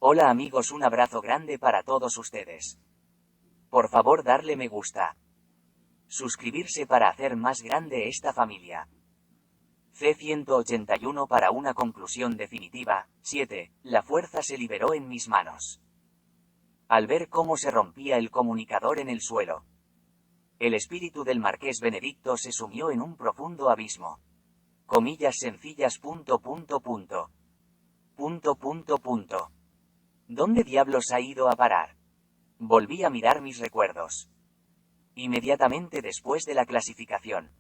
Hola amigos, un abrazo grande para todos ustedes. Por favor darle me gusta. Suscribirse para hacer más grande esta familia. C181 para una conclusión definitiva. 7. La fuerza se liberó en mis manos. Al ver cómo se rompía el comunicador en el suelo, el espíritu del Marqués Benedicto se sumió en un profundo abismo. Comillas sencillas. ¿Dónde diablos ha ido a parar? Volví a mirar mis recuerdos. Inmediatamente después de la clasificación,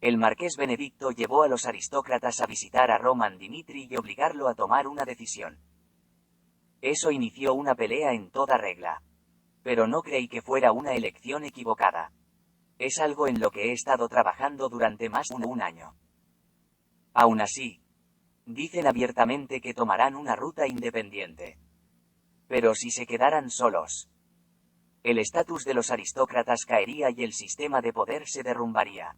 el Marqués Benedicto llevó a los aristócratas a visitar a Roman Dimitri y obligarlo a tomar una decisión. Eso inició una pelea en toda regla. Pero no creí que fuera una elección equivocada. Es algo en lo que he estado trabajando durante más de un año. Aún así, dicen abiertamente que tomarán una ruta independiente. Pero si se quedaran solos, el estatus de los aristócratas caería y el sistema de poder se derrumbaría.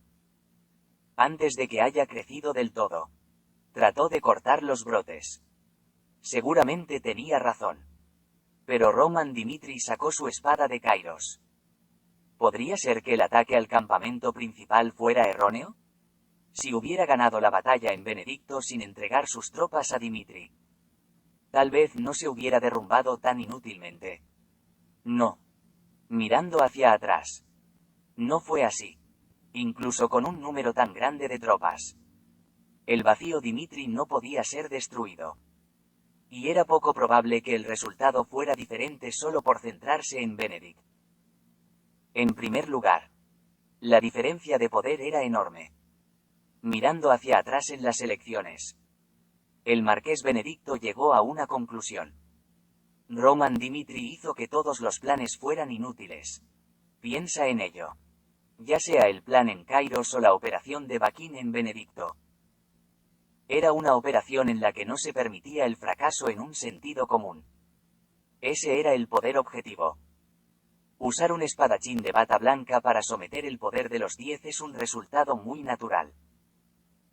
Antes de que haya crecido del todo, trató de cortar los brotes. Seguramente tenía razón. Pero Roman Dimitri sacó su espada de Kairos. ¿Podría ser que el ataque al campamento principal fuera erróneo? Si hubiera ganado la batalla en Benedicto sin entregar sus tropas a Dimitri, tal vez no se hubiera derrumbado tan inútilmente. No. Mirando hacia atrás, no fue así. Incluso con un número tan grande de tropas, el vacío Dimitri no podía ser destruido. Y era poco probable que el resultado fuera diferente solo por centrarse en Benedict. En primer lugar, la diferencia de poder era enorme. Mirando hacia atrás en las elecciones, el Marqués Benedicto llegó a una conclusión. Roman Dimitri hizo que todos los planes fueran inútiles. Piensa en ello. Ya sea el plan en Kairos o la operación de Baquín en Benedicto. Era una operación en la que no se permitía el fracaso en un sentido común. Ese era el poder objetivo. Usar un espadachín de bata blanca para someter el poder de los 10 es un resultado muy natural.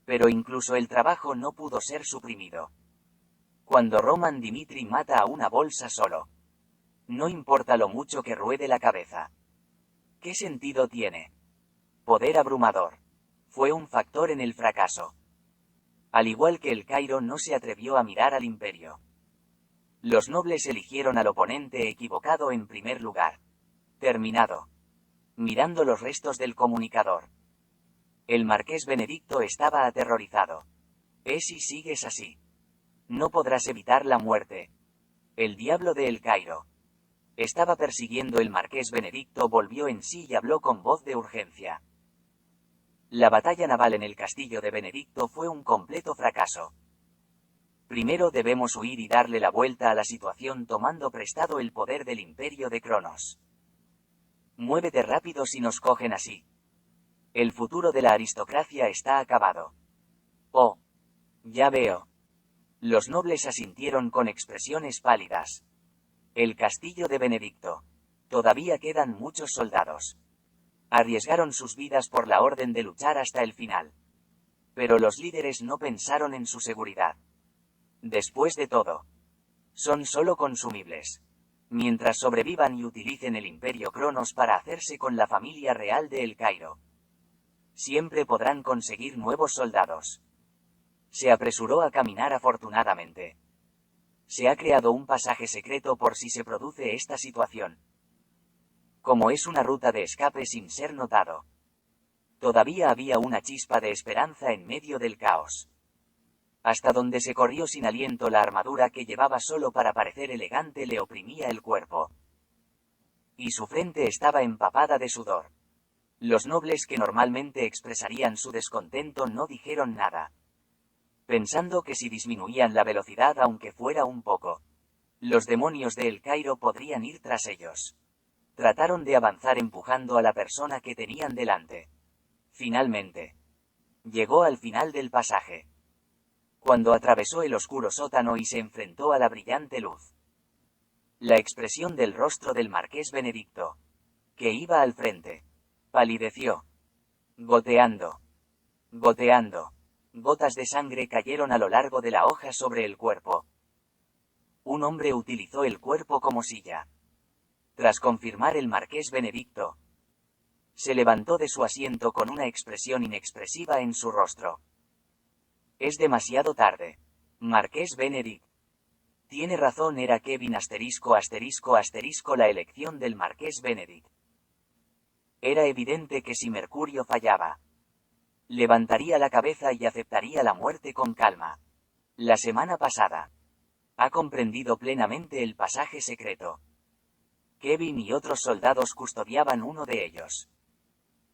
Pero incluso el trabajo no pudo ser suprimido. Cuando Roman Dimitri mata a una bolsa solo, no importa lo mucho que ruede la cabeza. ¿Qué sentido tiene? Poder abrumador. Fue un factor en el fracaso. Al igual que el Cairo no se atrevió a mirar al imperio. Los nobles eligieron al oponente equivocado en primer lugar. Terminado. Mirando los restos del comunicador, el Marqués Benedicto estaba aterrorizado. Si sigues así, no podrás evitar la muerte. El diablo de El Cairo estaba persiguiendo. El Marqués Benedicto volvió en sí y habló con voz de urgencia. La batalla naval en el castillo de Benedicto fue un completo fracaso. Primero debemos huir y darle la vuelta a la situación tomando prestado el poder del imperio de Cronos. Muévete rápido si nos cogen así. El futuro de la aristocracia está acabado. Oh. Ya veo. Los nobles asintieron con expresiones pálidas. El castillo de Benedicto. Todavía quedan muchos soldados. Arriesgaron sus vidas por la orden de luchar hasta el final. Pero los líderes no pensaron en su seguridad. Después de todo, son solo consumibles. Mientras sobrevivan y utilicen el imperio Cronos para hacerse con la familia real de El Cairo, siempre podrán conseguir nuevos soldados. Se apresuró a caminar afortunadamente. Se ha creado un pasaje secreto por si se produce esta situación. Como es una ruta de escape sin ser notado. Todavía había una chispa de esperanza en medio del caos. Hasta donde se corrió sin aliento, la armadura que llevaba solo para parecer elegante le oprimía el cuerpo. Y su frente estaba empapada de sudor. Los nobles que normalmente expresarían su descontento no dijeron nada. Pensando que si disminuían la velocidad aunque fuera un poco, los demonios de El Cairo podrían ir tras ellos. Trataron de avanzar empujando a la persona que tenían delante. Finalmente, llegó al final del pasaje. Cuando atravesó el oscuro sótano y se enfrentó a la brillante luz, la expresión del rostro del Marqués Benedicto, que iba al frente, palideció. Goteando. Goteando. Gotas de sangre cayeron a lo largo de la hoja sobre el cuerpo. Un hombre utilizó el cuerpo como silla. Tras confirmar el marqués Benedicto, se levantó de su asiento con una expresión inexpresiva en su rostro. Es demasiado tarde. Marqués Benedict. Tiene razón, era Kevin ******. La elección del marqués Benedict. Era evidente que si Mercurio fallaba, levantaría la cabeza y aceptaría la muerte con calma. La semana pasada, ha comprendido plenamente el pasaje secreto. Kevin y otros soldados custodiaban uno de ellos.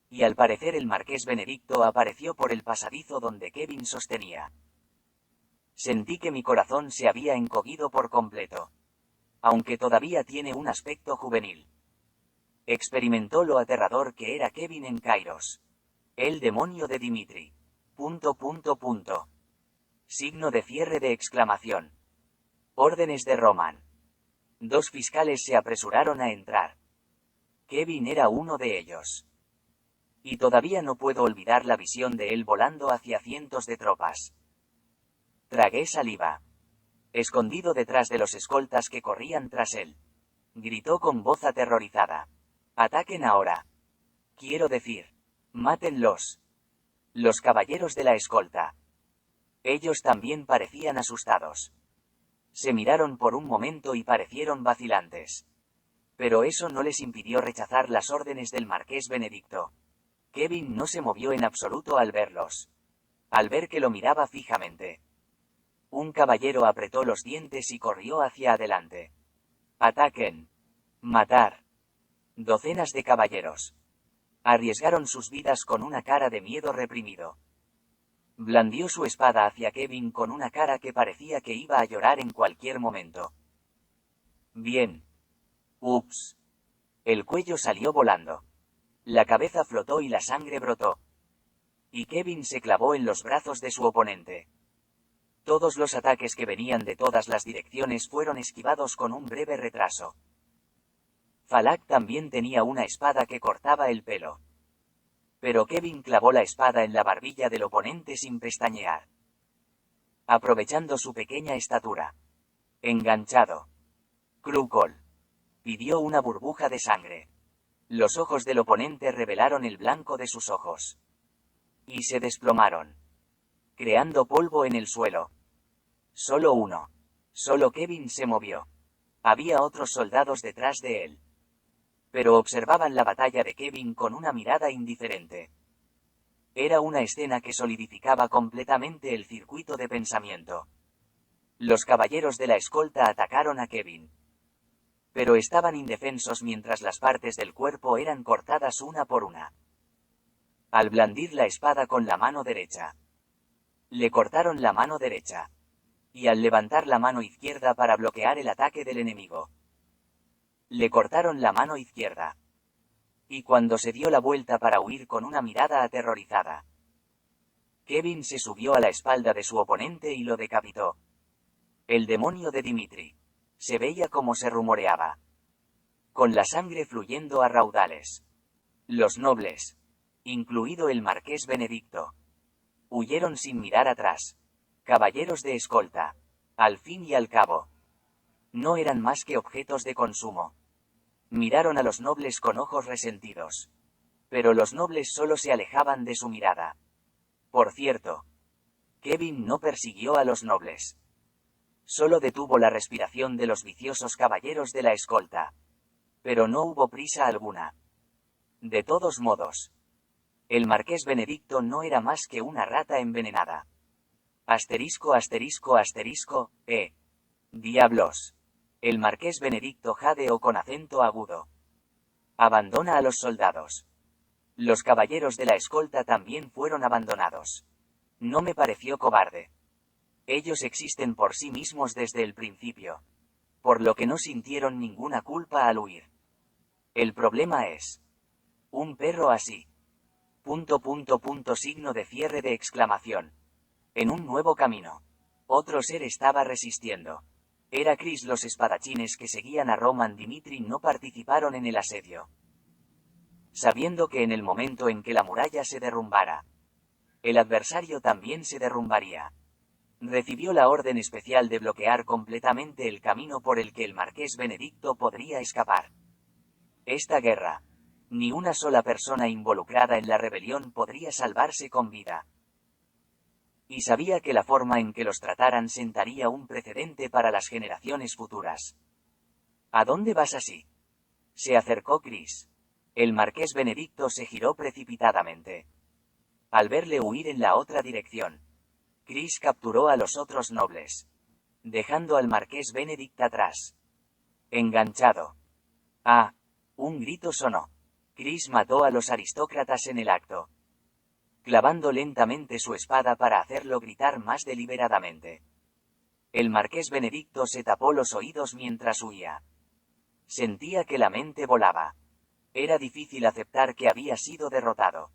Y al parecer el marqués Benedicto apareció por el pasadizo donde Kevin sostenía. Sentí que mi corazón se había encogido por completo. Aunque todavía tiene un aspecto juvenil. Experimentó lo aterrador que era Kevin en Kairos. El demonio de Dimitri. ... Signo de cierre de exclamación. Órdenes de Roman. 2 fiscales se apresuraron a entrar. Kevin era uno de ellos. Y todavía no puedo olvidar la visión de él volando hacia cientos de tropas. Tragué saliva. Escondido detrás de los escoltas que corrían tras él. Gritó con voz aterrorizada. Ataquen ahora. Quiero decir, mátenlos. Los caballeros de la escolta. Ellos también parecían asustados. Se miraron por un momento y parecieron vacilantes. Pero eso no les impidió rechazar las órdenes del marqués Benedicto. Kevin no se movió en absoluto al verlos. Al ver que lo miraba fijamente. Un caballero apretó los dientes y corrió hacia adelante. Ataquen. Matar. Docenas de caballeros. Arriesgaron sus vidas con una cara de miedo reprimido. Blandió su espada hacia Kevin con una cara que parecía que iba a llorar en cualquier momento. Bien. Ups. El cuello salió volando. La cabeza flotó y la sangre brotó. Y Kevin se clavó en los brazos de su oponente. Todos los ataques que venían de todas las direcciones fueron esquivados con un breve retraso. Falak también tenía una espada que cortaba el pelo. Pero Kevin clavó la espada en la barbilla del oponente sin pestañear. Aprovechando su pequeña estatura. Enganchado. Krukol. Pidió una burbuja de sangre. Los ojos del oponente revelaron el blanco de sus ojos. Y se desplomaron. Creando polvo en el suelo. Solo uno. Solo Kevin se movió. Había otros soldados detrás de él. Pero observaban la batalla de Kevin con una mirada indiferente. Era una escena que solidificaba completamente el circuito de pensamiento. Los caballeros de la escolta atacaron a Kevin. Pero estaban indefensos mientras las partes del cuerpo eran cortadas una por una. Al blandir la espada con la mano derecha. Le cortaron la mano derecha. Y al levantar la mano izquierda para bloquear el ataque del enemigo. Le cortaron la mano izquierda. Y cuando se dio la vuelta para huir con una mirada aterrorizada. Kevin se subió a la espalda de su oponente y lo decapitó. El demonio de Dimitri. Se veía como se rumoreaba. Con la sangre fluyendo a raudales. Los nobles, incluido el marqués Benedicto, huyeron sin mirar atrás. Caballeros de escolta. Al fin y al cabo, no eran más que objetos de consumo. Miraron a los nobles con ojos resentidos. Pero los nobles solo se alejaban de su mirada. Por cierto, Kevin no persiguió a los nobles. Solo detuvo la respiración de los viciosos caballeros de la escolta. Pero no hubo prisa alguna. De todos modos, el marqués Benedicto no era más que una rata envenenada. Diablos. El marqués Benedicto jadeó con acento agudo. Abandona a los soldados. Los caballeros de la escolta también fueron abandonados. No me pareció cobarde. Ellos existen por sí mismos desde el principio. Por lo que no sintieron ninguna culpa al huir. El problema es. Un perro así. Signo de cierre de exclamación. En un nuevo camino. Otro ser estaba resistiendo. Era Chris. Los espadachines que seguían a Roman Dimitri no participaron en el asedio. Sabiendo que en el momento en que la muralla se derrumbara, el adversario también se derrumbaría. Recibió la orden especial de bloquear completamente el camino por el que el marqués Benedicto podría escapar. Esta guerra. Ni una sola persona involucrada en la rebelión podría salvarse con vida. Y sabía que la forma en que los trataran sentaría un precedente para las generaciones futuras. ¿A dónde vas así? Se acercó Chris. El marqués Benedicto se giró precipitadamente. Al verle huir en la otra dirección, Chris capturó a los otros nobles, dejando al marqués Benedict atrás. Enganchado. ¡Ah! Un grito sonó. Chris mató a los aristócratas en el acto, clavando lentamente su espada para hacerlo gritar más deliberadamente. El marqués Benedicto se tapó los oídos mientras huía. Sentía que la mente volaba. Era difícil aceptar que había sido derrotado.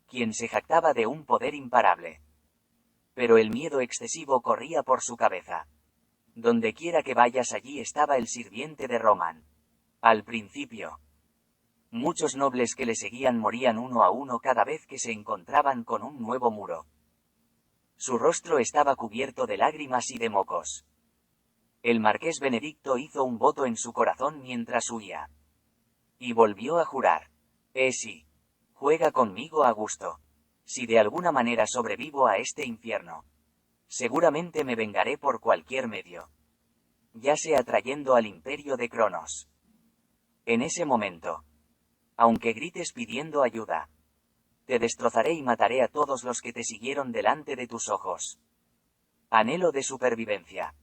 Quien se jactaba de un poder imparable. Pero el miedo excesivo corría por su cabeza. Dondequiera que vayas, allí estaba el sirviente de Roman. Al principio, muchos nobles que le seguían morían uno a uno cada vez que se encontraban con un nuevo muro. Su rostro estaba cubierto de lágrimas y de mocos. El marqués Benedicto hizo un voto en su corazón mientras huía. Y volvió a jurar. Sí. Juega conmigo a gusto. Si de alguna manera sobrevivo a este infierno, seguramente me vengaré por cualquier medio. Ya sea trayendo al imperio de Cronos. En ese momento, aunque grites pidiendo ayuda, te destrozaré y mataré a todos los que te siguieron delante de tus ojos. Anhelo de supervivencia.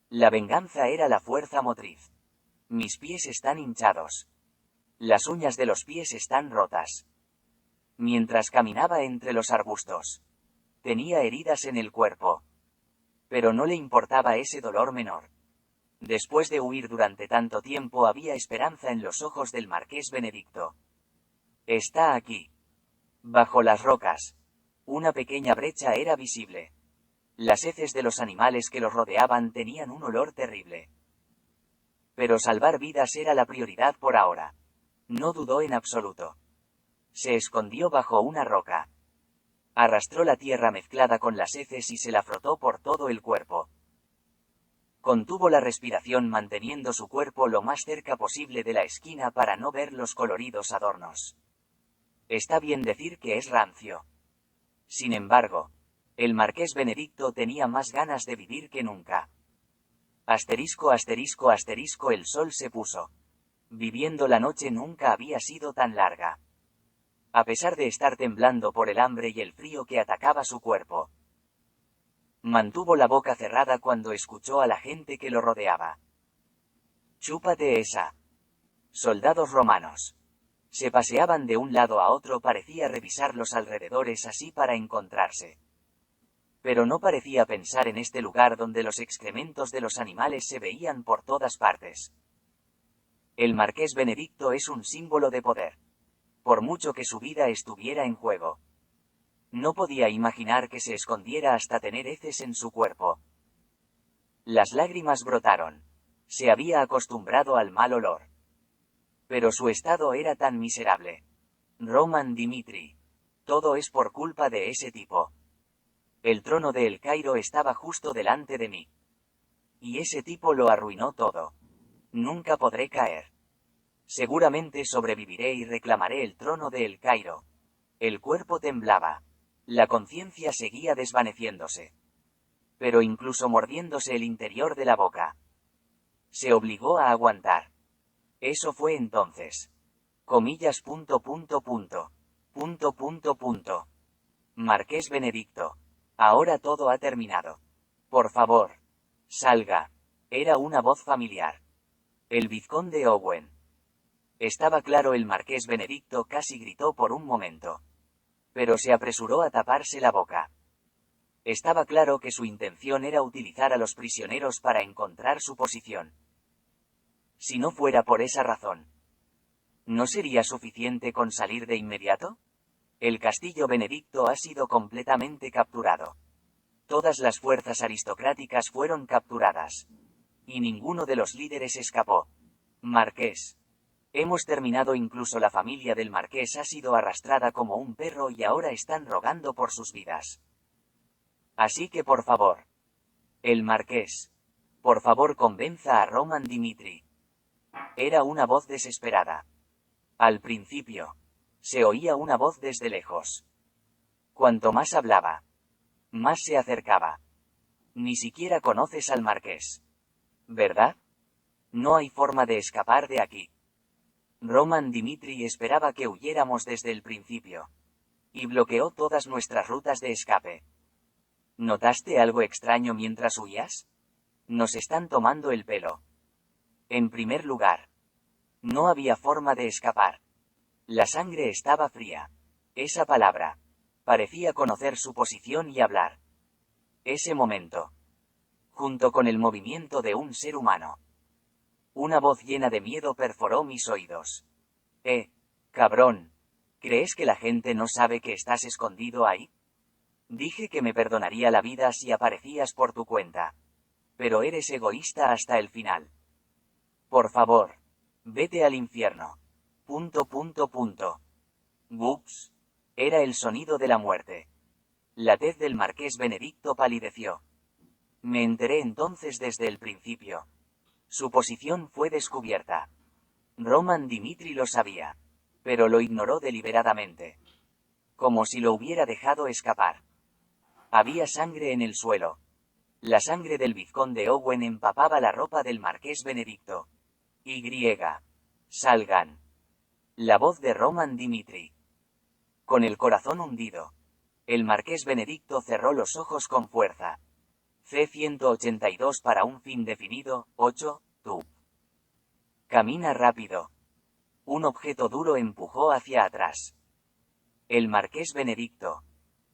La venganza era la fuerza motriz. Mis pies están hinchados. Las uñas de los pies están rotas. Mientras caminaba entre los arbustos, tenía heridas en el cuerpo. Pero no le importaba ese dolor menor. Después de huir durante tanto tiempo, había esperanza en los ojos del marqués Benedicto. Está aquí. Bajo las rocas. Una pequeña brecha era visible. Las heces de los animales que los rodeaban tenían un olor terrible. Pero salvar vidas era la prioridad por ahora. No dudó en absoluto. Se escondió bajo una roca. Arrastró la tierra mezclada con las heces y se la frotó por todo el cuerpo. Contuvo la respiración manteniendo su cuerpo lo más cerca posible de la esquina para no ver los coloridos adornos. Está bien decir que es rancio. Sin embargo, el marqués Benedicto tenía más ganas de vivir que nunca. Asterisco, asterisco, asterisco, el sol se puso. Viviendo la noche nunca había sido tan larga. A pesar de estar temblando por el hambre y el frío que atacaba su cuerpo, mantuvo la boca cerrada cuando escuchó a la gente que lo rodeaba. «Chúpate esa». Soldados romanos. Se paseaban de un lado a otro, parecía revisar los alrededores así para encontrarse. Pero no parecía pensar en este lugar donde los excrementos de los animales se veían por todas partes. El marqués Benedicto es un símbolo de poder. Por mucho que su vida estuviera en juego. No podía imaginar que se escondiera hasta tener heces en su cuerpo. Las lágrimas brotaron. Se había acostumbrado al mal olor. Pero su estado era tan miserable. Roman Dimitri. Todo es por culpa de ese tipo. El trono de El Cairo estaba justo delante de mí. Y ese tipo lo arruinó todo. Nunca podré caer. Seguramente sobreviviré y reclamaré el trono de El Cairo. El cuerpo temblaba. La conciencia seguía desvaneciéndose. Pero incluso mordiéndose el interior de la boca, se obligó a aguantar. Eso fue entonces. Comillas. Marqués Benedicto. Ahora todo ha terminado. Por favor. Salga. Era una voz familiar. El vizconde Owen. Estaba claro, el marqués Benedicto casi gritó por un momento. Pero se apresuró a taparse la boca. Estaba claro que su intención era utilizar a los prisioneros para encontrar su posición. Si no fuera por esa razón, ¿no sería suficiente con salir de inmediato? El castillo Benedicto ha sido completamente capturado. Todas las fuerzas aristocráticas fueron capturadas. Y ninguno de los líderes escapó. Marqués. Hemos terminado, incluso la familia del marqués ha sido arrastrada como un perro y ahora están rogando por sus vidas. Así que por favor, El marqués. Por favor, convenza a Roman Dimitri. Era una voz desesperada. Al principio, se oía una voz desde lejos. Cuanto más hablaba, más se acercaba. Ni siquiera conoces al marqués, ¿verdad? No hay forma de escapar de aquí. Roman Dimitri esperaba que huyéramos desde el principio. Y bloqueó todas nuestras rutas de escape. ¿Notaste algo extraño mientras huías? Nos están tomando el pelo. En primer lugar, no había forma de escapar. La sangre estaba fría. Esa palabra. Parecía conocer su posición y hablar. Ese momento. Junto con el movimiento de un ser humano. Una voz llena de miedo perforó mis oídos. Cabrón. ¿Crees que la gente no sabe que estás escondido ahí? Dije que me perdonaría la vida si aparecías por tu cuenta. Pero eres egoísta hasta el final. Por favor. Vete al infierno. ... Ups. Era el sonido de la muerte. La tez del marqués Benedicto palideció. Me enteré entonces desde el principio. Su posición fue descubierta. Roman Dimitri lo sabía. Pero lo ignoró deliberadamente. Como si lo hubiera dejado escapar. Había sangre en el suelo. La sangre del vizconde Owen empapaba la ropa del marqués Benedicto. Salgan. La voz de Roman Dimitri. Con el corazón hundido. El marqués Benedicto cerró los ojos con fuerza. C-182 para un fin definido, 8, tú. Camina rápido. Un objeto duro empujó hacia atrás. El marqués Benedicto.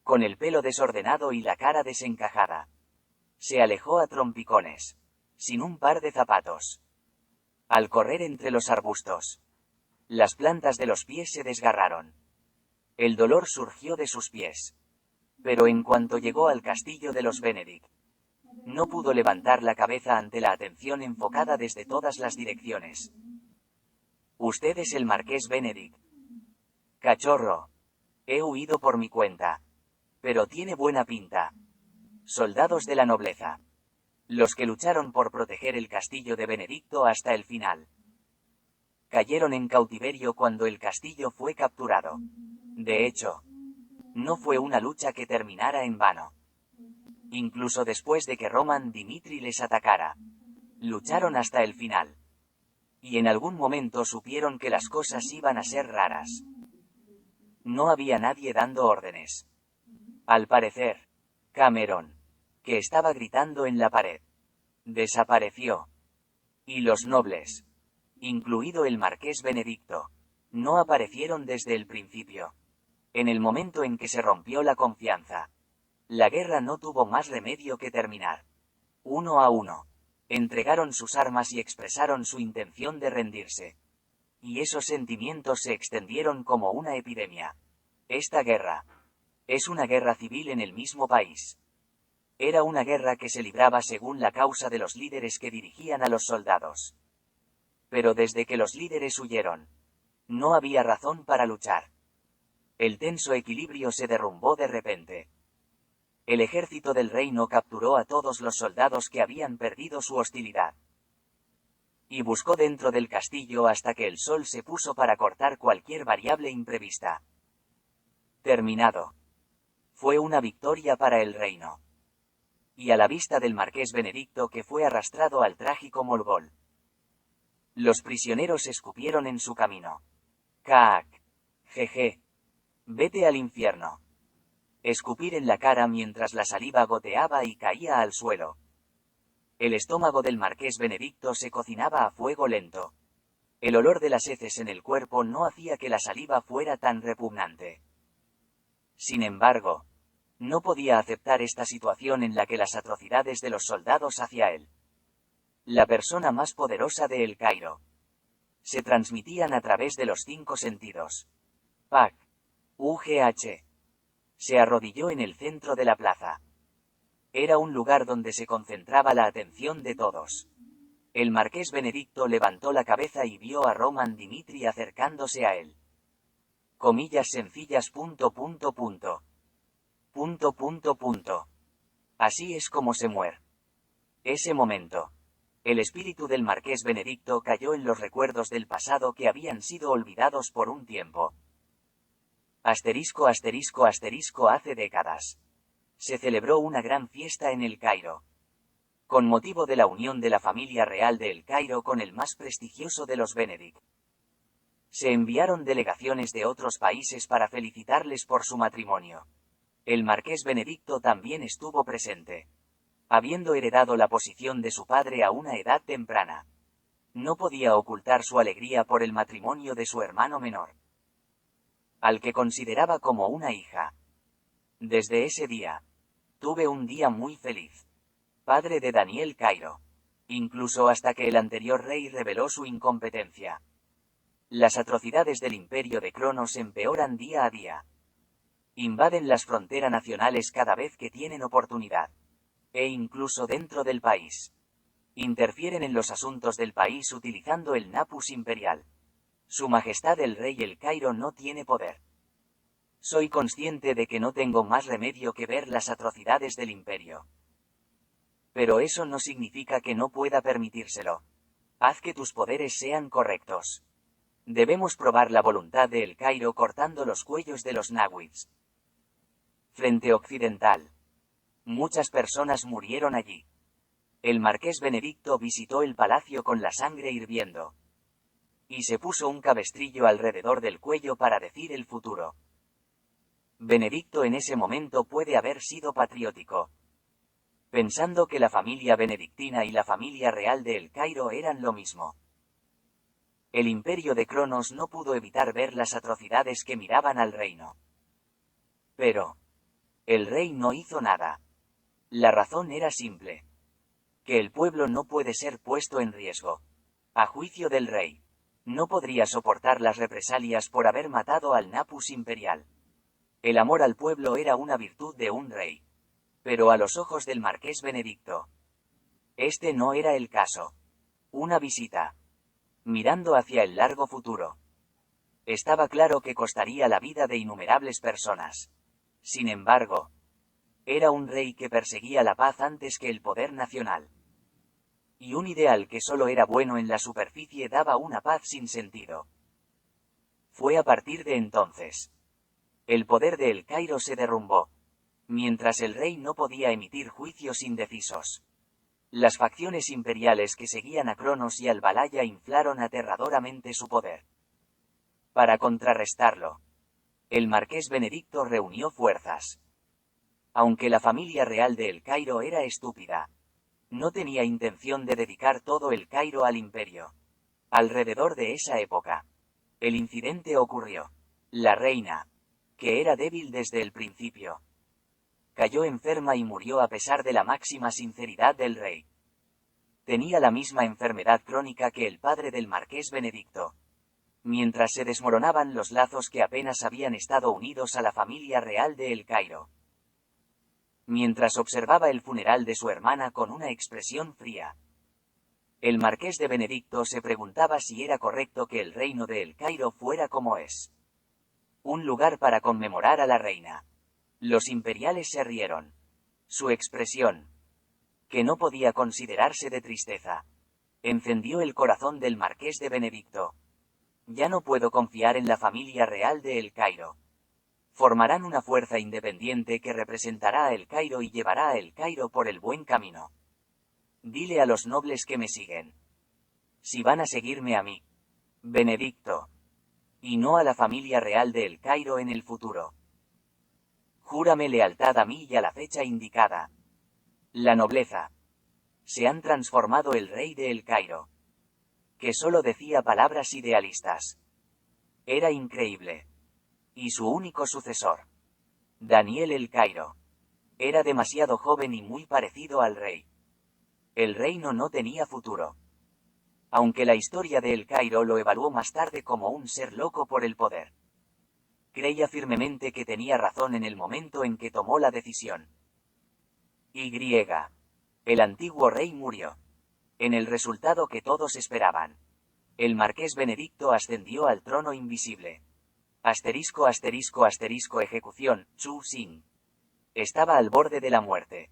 Con el pelo desordenado y la cara desencajada. Se alejó a trompicones. Sin un par de zapatos. Al correr entre los arbustos. Las plantas de los pies se desgarraron. El dolor surgió de sus pies. Pero en cuanto llegó al castillo de los Benedict, no pudo levantar la cabeza ante la atención enfocada desde todas las direcciones. Usted es el marqués Benedict. Cachorro. He huido por mi cuenta. Pero tiene buena pinta. Soldados de la nobleza. Los que lucharon por proteger el castillo de Benedicto hasta el final. Cayeron en cautiverio cuando el castillo fue capturado. De hecho, no fue una lucha que terminara en vano. Incluso después de que Roman Dimitri les atacara, lucharon hasta el final. Y en algún momento supieron que las cosas iban a ser raras. No había nadie dando órdenes. Al parecer, Cameron, que estaba gritando en la pared, desapareció. Y los nobles, incluido el marqués Benedicto, no aparecieron desde el principio. En el momento en que se rompió la confianza, la guerra no tuvo más remedio que terminar. 1 a 1. Entregaron sus armas y expresaron su intención de rendirse. Y esos sentimientos se extendieron como una epidemia. Esta guerra es una guerra civil en el mismo país. Era una guerra que se libraba según la causa de los líderes que dirigían a los soldados. Pero desde que los líderes huyeron, no había razón para luchar. El tenso equilibrio se derrumbó de repente. El ejército del reino capturó a todos los soldados que habían perdido su hostilidad. Y buscó dentro del castillo hasta que el sol se puso para cortar cualquier variable imprevista. Terminado. Fue una victoria para el reino. Y a la vista del marqués Benedicto que fue arrastrado al trágico Morgol. Los prisioneros escupieron en su camino. ¡Cac! Jeje. Vete al infierno. Escupir en la cara mientras la saliva goteaba y caía al suelo. El estómago del marqués Benedicto se cocinaba a fuego lento. El olor de las heces en el cuerpo no hacía que la saliva fuera tan repugnante. Sin embargo, no podía aceptar esta situación en la que las atrocidades de los soldados hacia él, la persona más poderosa de El Cairo, se transmitían a través de los 5 sentidos. Pac. UGH. Se arrodilló en el centro de la plaza. Era un lugar donde se concentraba la atención de todos. El marqués Benedicto levantó la cabeza y vio a Roman Dimitri acercándose a él. Comillas sencillas. Así es como se muere. Ese momento. El espíritu del marqués Benedicto cayó en los recuerdos del pasado que habían sido olvidados por un tiempo. Asterisco asterisco asterisco hace décadas. Se celebró una gran fiesta en El Cairo. Con motivo de la unión de la familia real de El Cairo con el más prestigioso de los Benedict. Se enviaron delegaciones de otros países para felicitarles por su matrimonio. El marqués Benedicto también estuvo presente. Habiendo heredado la posición de su padre a una edad temprana. No podía ocultar su alegría por el matrimonio de su hermano menor, al que consideraba como una hija. Desde ese día, tuve un día muy feliz. Padre de Daniel Cairo. Incluso hasta que el anterior rey reveló su incompetencia. Las atrocidades del imperio de Cronos empeoran día a día. Invaden las fronteras nacionales cada vez que tienen oportunidad. E incluso dentro del país. Interfieren en los asuntos del país utilizando el Napus imperial. Su Majestad el Rey El Cairo no tiene poder. Soy consciente de que no tengo más remedio que ver las atrocidades del imperio. Pero eso no significa que no pueda permitírselo. Haz que tus poderes sean correctos. Debemos probar la voluntad de El Cairo cortando los cuellos de los Naguibs. Frente Occidental. Muchas personas murieron allí. El marqués Benedicto visitó el palacio con la sangre hirviendo. Y se puso un cabestrillo alrededor del cuello para decir el futuro. Benedicto en ese momento puede haber sido patriótico. Pensando que la familia benedictina y la familia real de El Cairo eran lo mismo. El imperio de Cronos no pudo evitar ver las atrocidades que miraban al reino. Pero el rey no hizo nada. La razón era simple. Que el pueblo no puede ser puesto en riesgo. A juicio del rey. No podría soportar las represalias por haber matado al Napus imperial. El amor al pueblo era una virtud de un rey. Pero a los ojos del marqués Benedicto. Este no era el caso. Una visita. Mirando hacia el largo futuro. Estaba claro que costaría la vida de innumerables personas. Sin embargo, era un rey que perseguía la paz antes que el poder nacional. Y un ideal que solo era bueno en la superficie daba una paz sin sentido. Fue a partir de entonces. El poder de El Cairo se derrumbó. Mientras el rey no podía emitir juicios indecisos. Las facciones imperiales que seguían a Cronos y al Balaya inflaron aterradoramente su poder. Para contrarrestarlo, el marqués Benedicto reunió fuerzas. Aunque la familia real de El Cairo era estúpida, no tenía intención de dedicar todo El Cairo al imperio. Alrededor de esa época, el incidente ocurrió. La reina, que era débil desde el principio, cayó enferma y murió a pesar de la máxima sinceridad del rey. Tenía la misma enfermedad crónica que el padre del marqués Benedicto. Mientras se desmoronaban los lazos que apenas habían estado unidos a la familia real de El Cairo. Mientras observaba el funeral de su hermana con una expresión fría. El marqués de Benedicto se preguntaba si era correcto que el reino de El Cairo fuera como es. Un lugar para conmemorar a la reina. Los imperiales se rieron. Su expresión, que no podía considerarse de tristeza, encendió el corazón del marqués de Benedicto. Ya no puedo confiar en la familia real de El Cairo. Formarán una fuerza independiente que representará a El Cairo y llevará a El Cairo por el buen camino. Dile a los nobles que me siguen. Si van a seguirme a mí, Benedicto, y no a la familia real de El Cairo en el futuro. Júrame lealtad a mí y a la fecha indicada. La nobleza. Se han transformado el rey de El Cairo. Que solo decía palabras idealistas. Era increíble. Y su único sucesor, Daniel El Cairo, era demasiado joven y muy parecido al rey. El reino no tenía futuro. Aunque la historia de El Cairo lo evaluó más tarde como un ser loco por el poder. Creía firmemente que tenía razón en el momento en que tomó la decisión. El antiguo rey murió. En el resultado que todos esperaban. El marqués Benedicto ascendió al trono invisible. Asterisco asterisco asterisco ejecución, Chu Xin. Estaba al borde de la muerte.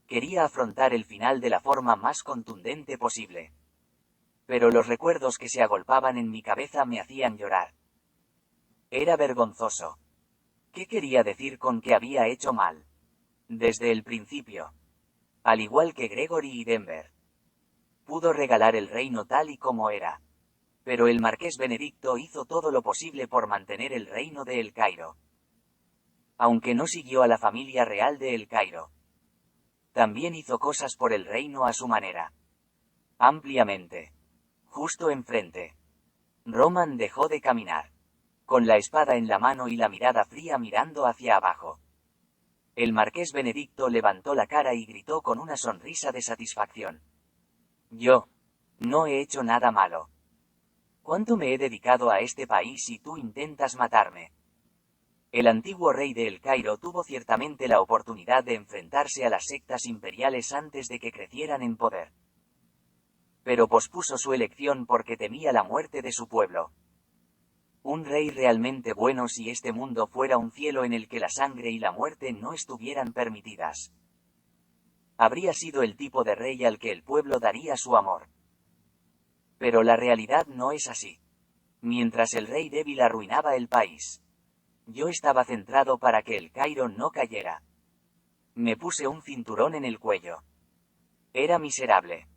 Quería afrontar el final de la forma más contundente posible. Pero los recuerdos que se agolpaban en mi cabeza me hacían llorar. Era vergonzoso. ¿Qué quería decir con que había hecho mal? Desde el principio. Al igual que Gregory y Denver. Pudo regalar el reino tal y como era. Pero el marqués Benedicto hizo todo lo posible por mantener el reino de El Cairo. Aunque no siguió a la familia real de El Cairo. También hizo cosas por el reino a su manera. Ampliamente. Justo enfrente. Roman dejó de caminar. Con la espada en la mano y la mirada fría mirando hacia abajo. El marqués Benedicto levantó la cara y gritó con una sonrisa de satisfacción. Yo. No he hecho nada malo. ¿Cuánto me he dedicado a este país y tú intentas matarme? El antiguo rey de El Cairo tuvo ciertamente la oportunidad de enfrentarse a las sectas imperiales antes de que crecieran en poder. Pero pospuso su elección porque temía la muerte de su pueblo. Un rey realmente bueno si este mundo fuera un cielo en el que la sangre y la muerte no estuvieran permitidas. Habría sido el tipo de rey al que el pueblo daría su amor. Pero la realidad no es así. Mientras el rey débil arruinaba el país, yo estaba centrado para que El Cairo no cayera. Me puse un cinturón en el cuello. Era miserable.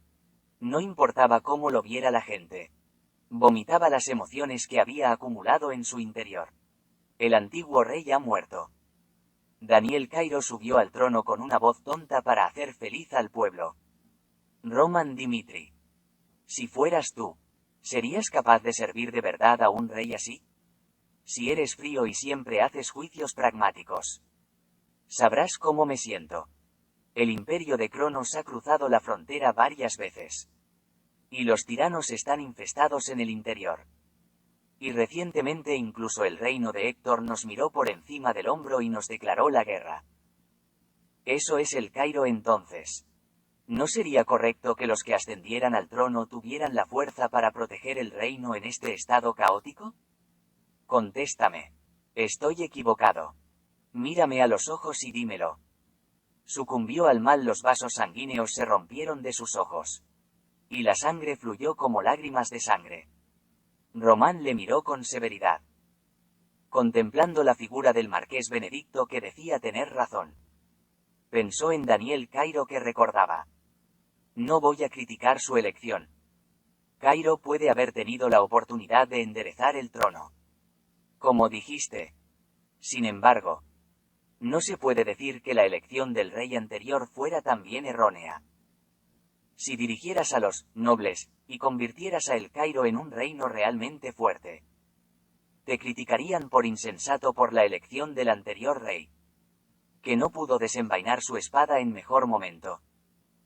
No importaba cómo lo viera la gente. Vomitaba las emociones que había acumulado en su interior. El antiguo rey ha muerto. Daniel Cairo subió al trono con una voz tonta para hacer feliz al pueblo. Roman Dimitri. Si fueras tú, ¿serías capaz de servir de verdad a un rey así? Si eres frío y siempre haces juicios pragmáticos. Sabrás cómo me siento. El imperio de Cronos ha cruzado la frontera varias veces. Y los tiranos están infestados en el interior. Y recientemente incluso el reino de Héctor nos miró por encima del hombro y nos declaró la guerra. Eso es El Cairo entonces. ¿No sería correcto que los que ascendieran al trono tuvieran la fuerza para proteger el reino en este estado caótico? Contéstame. Estoy equivocado. Mírame a los ojos y dímelo. Sucumbió al mal, los vasos sanguíneos se rompieron de sus ojos. Y la sangre fluyó como lágrimas de sangre. Román le miró con severidad. Contemplando la figura del marqués Benedicto que decía tener razón. Pensó en Daniel Cairo que recordaba. No voy a criticar su elección. Cairo puede haber tenido la oportunidad de enderezar el trono. Como dijiste. Sin embargo, no se puede decir que la elección del rey anterior fuera también errónea. Si dirigieras a los nobles, y convirtieras a El Cairo en un reino realmente fuerte, te criticarían por insensato por la elección del anterior rey, que no pudo desenvainar su espada en mejor momento.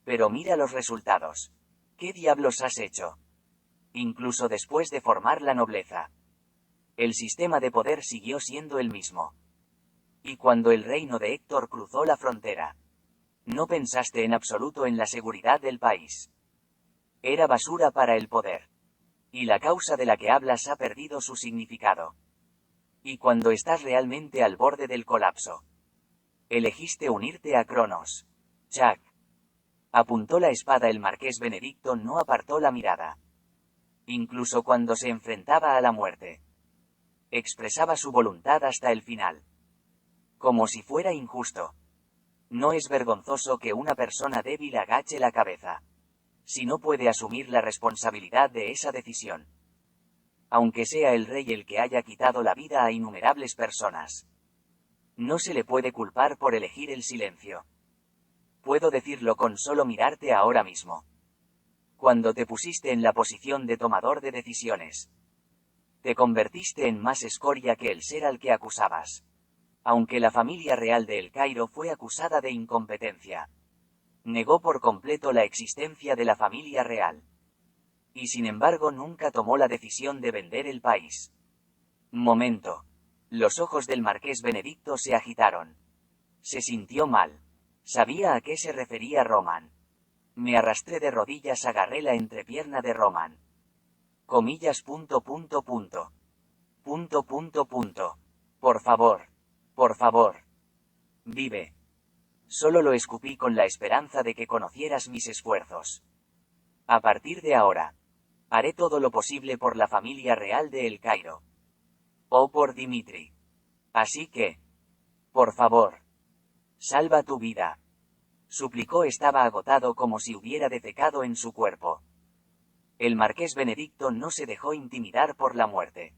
Pero mira los resultados. ¿Qué diablos has hecho? Incluso después de formar la nobleza, el sistema de poder siguió siendo el mismo. Y cuando el reino de Héctor cruzó la frontera, no pensaste en absoluto en la seguridad del país. Era basura para el poder. Y la causa de la que hablas ha perdido su significado. Y cuando estás realmente al borde del colapso, elegiste unirte a Cronos. Chuck. Apuntó la espada. El marqués Benedicto no apartó la mirada. Incluso cuando se enfrentaba a la muerte, expresaba su voluntad hasta el final. Como si fuera injusto. No es vergonzoso que una persona débil agache la cabeza, si no puede asumir la responsabilidad de esa decisión. Aunque sea el rey el que haya quitado la vida a innumerables personas, no se le puede culpar por elegir el silencio. Puedo decirlo con solo mirarte ahora mismo. Cuando te pusiste en la posición de tomador de decisiones, te convertiste en más escoria que el ser al que acusabas. Aunque la familia real de El Cairo fue acusada de incompetencia, negó por completo la existencia de la familia real. Y sin embargo nunca tomó la decisión de vender el país. Momento. Los ojos del marqués Benedicto se agitaron. Se sintió mal. Sabía a qué se refería Roman. Me arrastré de rodillas, agarré la entrepierna de Roman. Comillas. Por favor. Por favor. Vive. Solo lo escupí con la esperanza de que conocieras mis esfuerzos. A partir de ahora, haré todo lo posible por la familia real de El Cairo. O por Dimitri. Así que, por favor, salva tu vida. Suplicó. Estaba agotado como si hubiera defecado en su cuerpo. El marqués Benedicto no se dejó intimidar por la muerte.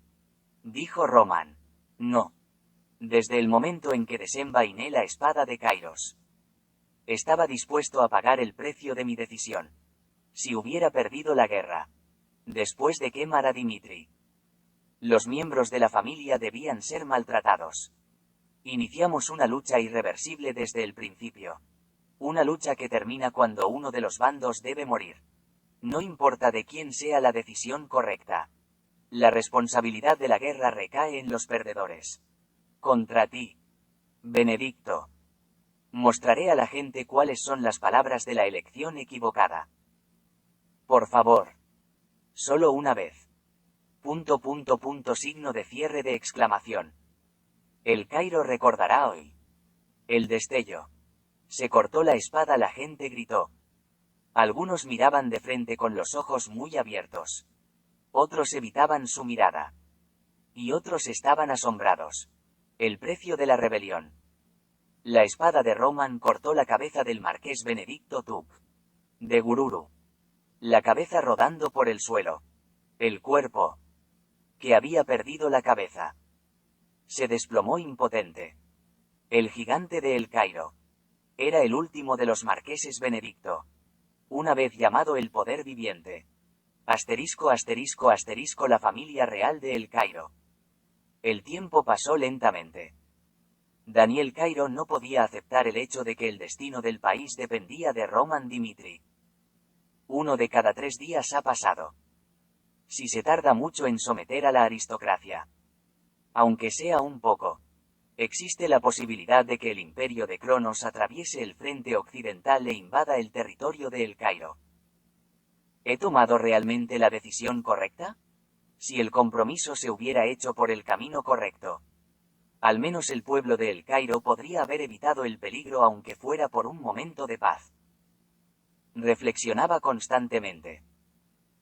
Dijo Roman. No. Desde el momento en que desenvainé la espada de Kairos, estaba dispuesto a pagar el precio de mi decisión. Si hubiera perdido la guerra, después de quemar a Dimitri, los miembros de la familia debían ser maltratados. Iniciamos una lucha irreversible desde el principio. Una lucha que termina cuando uno de los bandos debe morir. No importa de quién sea la decisión correcta. La responsabilidad de la guerra recae en los perdedores. Contra ti, Benedicto. Mostraré a la gente cuáles son las palabras de la elección equivocada. Por favor. Solo una vez. Signo de cierre de exclamación. El Cairo recordará hoy. El destello. Se cortó la espada. La gente gritó. Algunos miraban de frente con los ojos muy abiertos. Otros evitaban su mirada. Y otros estaban asombrados. El precio de la rebelión. La espada de Roman cortó la cabeza del marqués Benedicto Tuc. De Gururu. La cabeza rodando por el suelo. El cuerpo, que había perdido la cabeza, se desplomó impotente. El gigante de El Cairo era el último de los marqueses Benedicto. Una vez llamado el poder viviente. La familia real de El Cairo. El tiempo pasó lentamente. Daniel Cairo no podía aceptar el hecho de que el destino del país dependía de Roman Dimitri. 1 de cada 3 días ha pasado. Si se tarda mucho en someter a la aristocracia, aunque sea un poco, existe la posibilidad de que el imperio de Cronos atraviese el frente occidental e invada el territorio de El Cairo. ¿He tomado realmente la decisión correcta? Si el compromiso se hubiera hecho por el camino correcto, al menos el pueblo de El Cairo podría haber evitado el peligro aunque fuera por un momento de paz. Reflexionaba constantemente.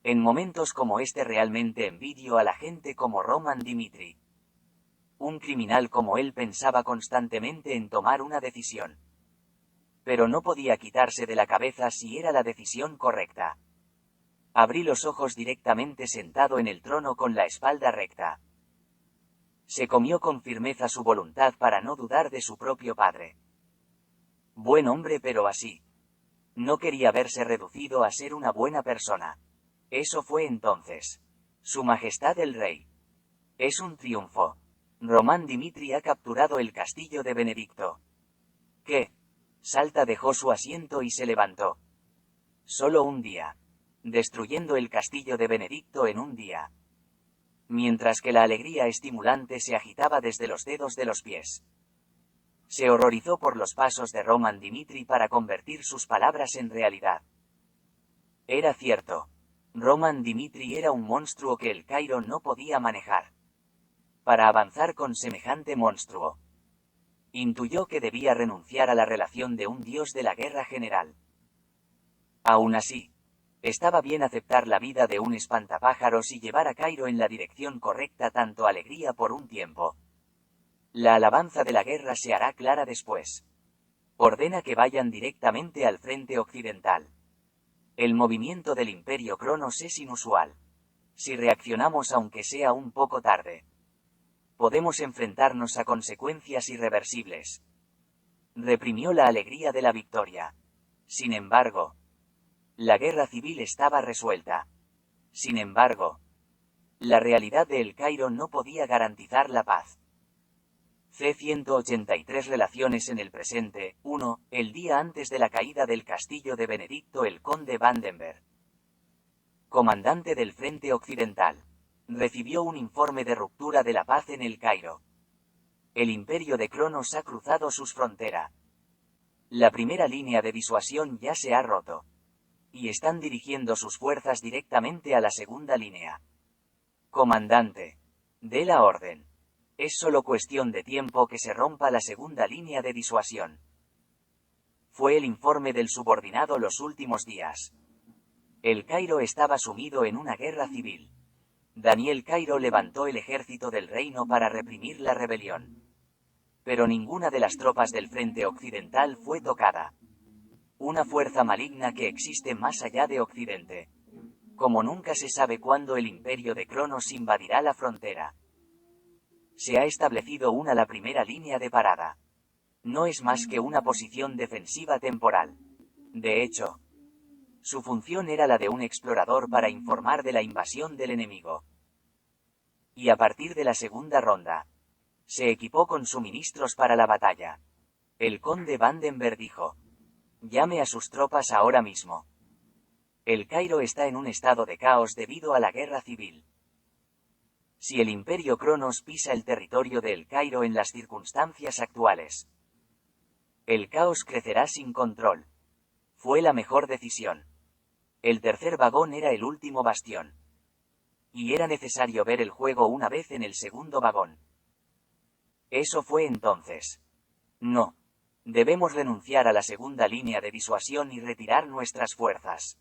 En momentos como este realmente envidio a la gente como Roman Dimitri. Un criminal como él pensaba constantemente en tomar una decisión. Pero no podía quitarse de la cabeza si era la decisión correcta. Abrí los ojos directamente sentado en el trono con la espalda recta. Se comió con firmeza su voluntad para no dudar de su propio padre. Buen hombre, pero así. No quería verse reducido a ser una buena persona. Eso fue entonces. Su Majestad el Rey. Es un triunfo. Roman Dimitri ha capturado el castillo de Benedicto. ¿Qué? Salta dejó su asiento y se levantó. Solo un día. Destruyendo el castillo de Benedicto en un día. Mientras que la alegría estimulante se agitaba desde los dedos de los pies. Se horrorizó por los pasos de Roman Dimitri para convertir sus palabras en realidad. Era cierto. Roman Dimitri era un monstruo que El Cairo no podía manejar. Para avanzar con semejante monstruo, intuyó que debía renunciar a la relación de un dios de la guerra general. Aún así, estaba bien aceptar la vida de un espantapájaros y llevar a Cairo en la dirección correcta. Tanto alegría por un tiempo. La alabanza de la guerra se hará clara después. Ordena que vayan directamente al frente occidental. El movimiento del Imperio Cronos es inusual. Si reaccionamos aunque sea un poco tarde, podemos enfrentarnos a consecuencias irreversibles. Reprimió la alegría de la victoria. Sin embargo, la guerra civil estaba resuelta. Sin embargo, la realidad de El Cairo no podía garantizar la paz. C-183 Relaciones en el presente. 1. El día antes de la caída del castillo de Benedicto, el conde Vandenberg, comandante del frente occidental, recibió un informe de ruptura de la paz en El Cairo. El imperio de Cronos ha cruzado sus fronteras. La primera línea de disuasión ya se ha roto. Y están dirigiendo sus fuerzas directamente a la segunda línea. Comandante, dé la orden. Es solo cuestión de tiempo que se rompa la segunda línea de disuasión. Fue el informe del subordinado los últimos días. El Cairo estaba sumido en una guerra civil. Daniel Cairo levantó el ejército del reino para reprimir la rebelión. Pero ninguna de las tropas del frente occidental fue tocada. Una fuerza maligna que existe más allá de Occidente. Como nunca se sabe cuándo el imperio de Cronos invadirá la frontera. Se ha establecido la primera línea de parada. No es más que una posición defensiva temporal. De hecho, su función era la de un explorador para informar de la invasión del enemigo. Y a partir de la segunda ronda, se equipó con suministros para la batalla. El conde Vandenberg dijo: llame a sus tropas ahora mismo. El Cairo está en un estado de caos debido a la guerra civil. Si el imperio Cronos pisa el territorio de El Cairo en las circunstancias actuales, el caos crecerá sin control. Fue la mejor decisión. El tercer vagón era el último bastión. Y era necesario ver el juego una vez en el segundo vagón. Eso fue entonces. No. Debemos renunciar a la segunda línea de disuasión y retirar nuestras fuerzas.